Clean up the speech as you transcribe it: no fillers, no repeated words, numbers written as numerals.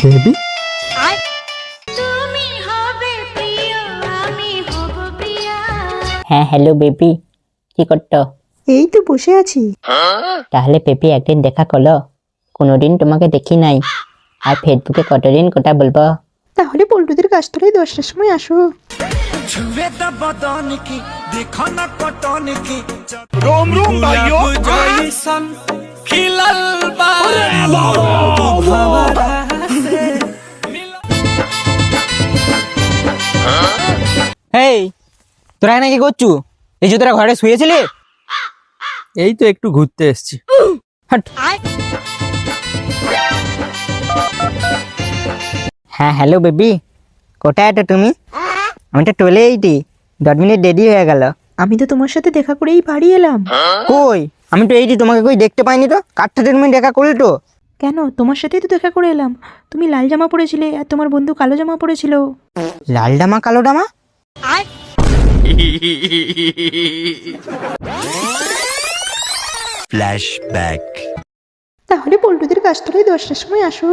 Baby হ্যাঁ hello baby, কি করতো? এই তো বসে আছি। তাহলে বেবি একদিন দেখা করলো, কোনোদিন তোমাকে দেখি নাই। আর ফেসবুকে কতদিন কথা বলবো? তাহলে পল্টুদের গাছতলায় 10টার সময় আসো। रोम रोम भाइयों এই তোরা এখানে কি করছু? এই যে তোরা ঘরে শুয়েছিলি? এই তো একটু ঘুরতে এসেছি। হাট। হ্যাঁ হ্যালো বেবি, কোথায় আছো তুমি? আমি তো চলে এইটি, 10 মিনিট দেরি হয়ে গেল। আমি তো তোমার সাথে দেখা করেই বাড়ি এলাম। কই, আমি তো এইটি, তোমাকে কই দেখতে পাইনি তো। কার সাথে তুমি দেখা করলে তো? কেন, তোমার সাথেই তো দেখা করে এলাম। তুমি লাল জামা পরেছিলে আর তোমার বন্ধু কালো জামা পরেছিল। লাল ডামা কালো ডামা? Flashback. তাহলে পল্টুদের গাছতলায় 10টার সময় আসো।